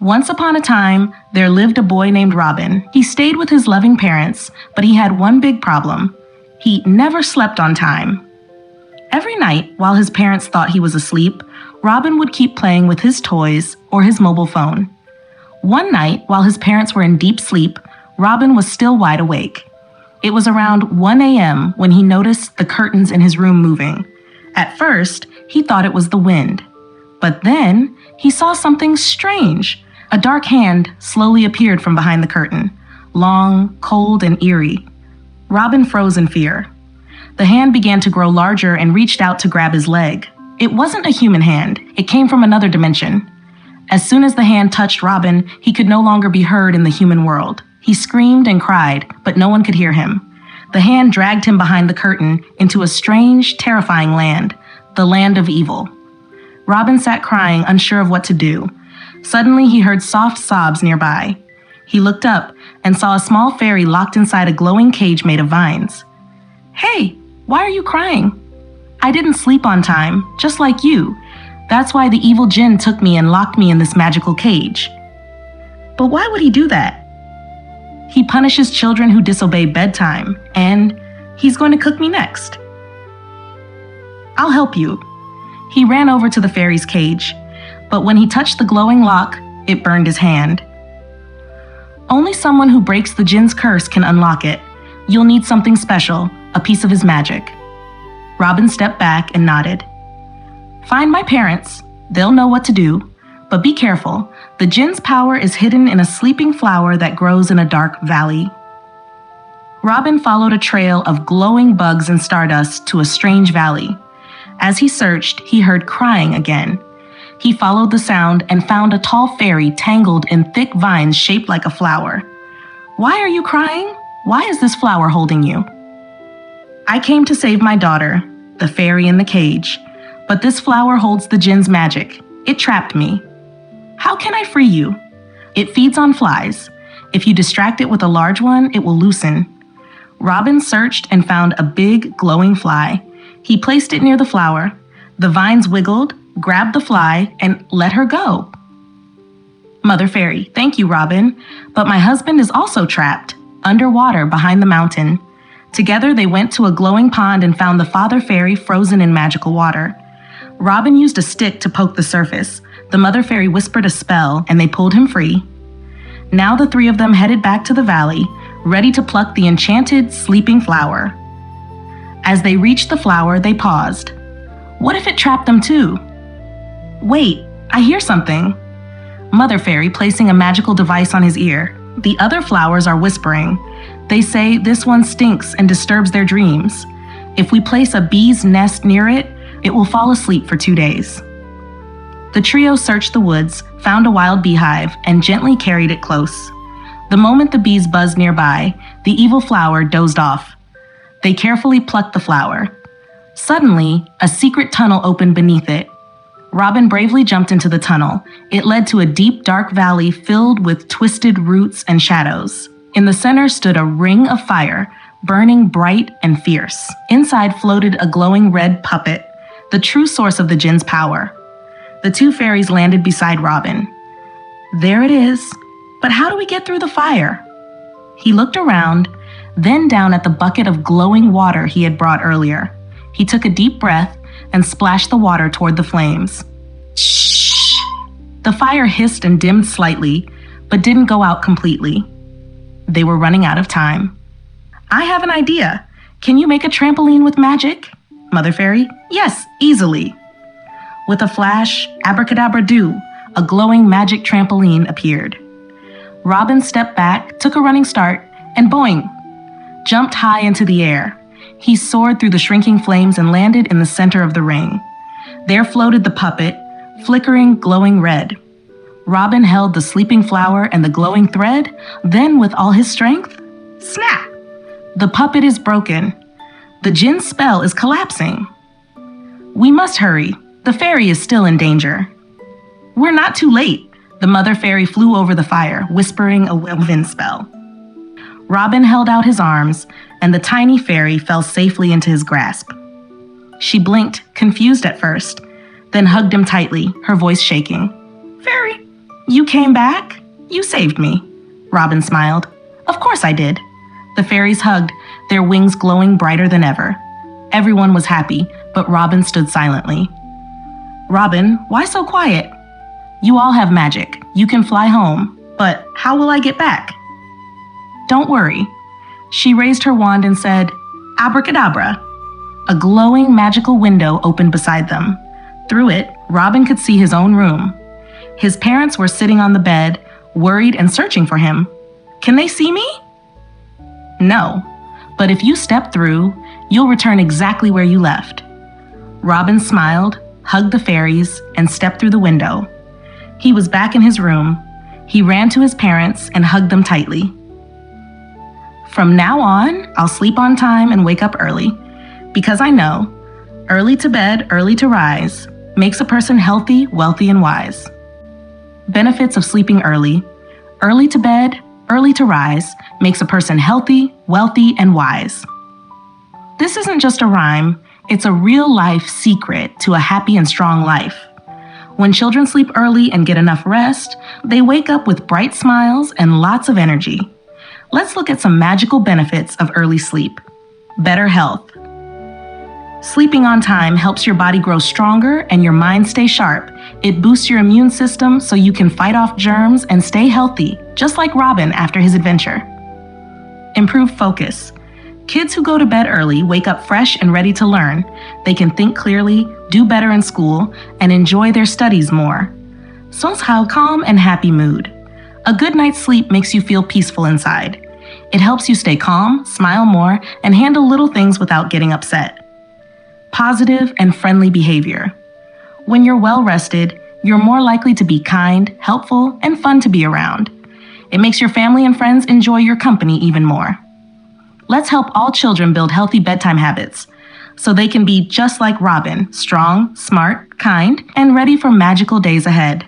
Once upon a time, there lived a boy named Robin. He stayed with his loving parents, but he had one big problem. He never slept on time. Every night, while his parents thought he was asleep, Robin would keep playing with his toys or his mobile phone. One night, while his parents were in deep sleep, Robin was still wide awake. It was around 1 a.m. when he noticed the curtains in his room moving. At first, he thought it was the wind. But then, he saw something strange. A dark hand slowly appeared from behind the curtain, long, cold, and eerie. Robin froze in fear. The hand began to grow larger and reached out to grab his leg. It wasn't a human hand. It came from another dimension. As soon as the hand touched Robin, he could no longer be heard in the human world. He screamed and cried, but no one could hear him. The hand dragged him behind the curtain into a strange, terrifying land, the land of evil. Robin sat crying, unsure of what to do. Suddenly, he heard soft sobs nearby. He looked up and saw a small fairy locked inside a glowing cage made of vines. "Hey, why are you crying?" "I didn't sleep on time, just like you. That's why the evil djinn took me and locked me in this magical cage." "But why would he do that?" "He punishes children who disobey bedtime, and he's going to cook me next." "I'll help you." He ran over to the fairy's cage, but when he touched the glowing lock, it burned his hand. "Only someone who breaks the djinn's curse can unlock it. You'll need something special, a piece of his magic." Robin stepped back and nodded. "Find my parents. They'll know what to do. But be careful. The djinn's power is hidden in a sleeping flower that grows in a dark valley." Robin followed a trail of glowing bugs and stardust to a strange valley. As he searched, he heard crying again. He followed the sound and found a tall fairy tangled in thick vines shaped like a flower. "Why are you crying? Why is this flower holding you?" "I came to save my daughter, the fairy in the cage, but this flower holds the djinn's magic. It trapped me." "How can I free you?" "It feeds on flies. If you distract it with a large one, it will loosen." Robin searched and found a big, glowing fly. He placed it near the flower. The vines wiggled, grabbed the fly, and let her go. "Mother Fairy, thank you, Robin, but my husband is also trapped, underwater behind the mountain." Together, they went to a glowing pond and found the Father Fairy frozen in magical water. Robin used a stick to poke the surface. The Mother Fairy whispered a spell, and they pulled him free. Now the three of them headed back to the valley, ready to pluck the enchanted, sleeping flower. As they reached the flower, they paused. What if it trapped them too? "Wait, I hear something." Mother Fairy placing a magical device on his ear. The other flowers are whispering. They say this one stinks and disturbs their dreams. If we place a bee's nest near it, it will fall asleep for 2 days. The trio searched the woods, found a wild beehive, and gently carried it close. The moment the bees buzzed nearby, the evil flower dozed off. They carefully plucked the flower. Suddenly, a secret tunnel opened beneath it. Robin bravely jumped into the tunnel. It led to a deep, dark valley filled with twisted roots and shadows. In the center stood a ring of fire, burning bright and fierce. Inside floated a glowing red puppet, the true source of the djinn's power. The two fairies landed beside Robin. "There it is. But how do we get through the fire?" He looked around, then down at the bucket of glowing water he had brought earlier. He took a deep breath and splashed the water toward the flames. Shh! The fire hissed and dimmed slightly, but didn't go out completely. They were running out of time. "I have an idea. Can you make a trampoline with magic?" Mother Fairy, "Yes, easily." With a flash, abracadabra-doo, a glowing magic trampoline appeared. Robin stepped back, took a running start, and boing! Jumped high into the air. He soared through the shrinking flames and landed in the center of the ring. There floated the puppet, flickering, glowing red. Robin held the sleeping flower and the glowing thread, then with all his strength, snap! The puppet is broken. The djinn's spell is collapsing. "We must hurry. The fairy is still in danger." "We're not too late." The Mother Fairy flew over the fire, whispering a wind spell. Robin held out his arms, and the tiny fairy fell safely into his grasp. She blinked, confused at first, then hugged him tightly, her voice shaking. "Fairy, You came back? You saved me. Robin smiled. Of course I did. The fairies hugged, their wings glowing brighter than ever. Everyone was happy, but Robin stood silently. Robin, why so quiet? You all have magic. You can fly home. But how will I get back? Don't worry. She raised her wand and said, Abracadabra. A glowing magical window opened beside them. Through it, Robin could see his own room. His parents were sitting on the bed, worried and searching for him. Can they see me? No, but if you step through, you'll return exactly where you left. Robin smiled, hugged the fairies, and stepped through the window. He was back in his room. He ran to his parents and hugged them tightly. From now on, I'll sleep on time and wake up early, because I know early to bed, early to rise makes a person healthy, wealthy, and wise. Benefits of sleeping early. Early to bed, early to rise makes a person healthy, wealthy, and wise. This isn't just a rhyme, it's a real-life secret to a happy and strong life. When children sleep early and get enough rest, they wake up with bright smiles and lots of energy. Let's look at some magical benefits of early sleep. Better health. Sleeping on time helps your body grow stronger and your mind stay sharp. It boosts your immune system so you can fight off germs and stay healthy, just like Robin after his adventure. Improved focus. Kids who go to bed early wake up fresh and ready to learn. They can think clearly, do better in school, and enjoy their studies more. So's how calm and happy mood. A good night's sleep makes you feel peaceful inside. It helps you stay calm, smile more, and handle little things without getting upset. Positive and friendly behavior. When you're well rested, you're more likely to be kind, helpful, and fun to be around. It makes your family and friends enjoy your company even more. Let's help all children build healthy bedtime habits so they can be just like Robin, strong, smart, kind, and ready for magical days ahead.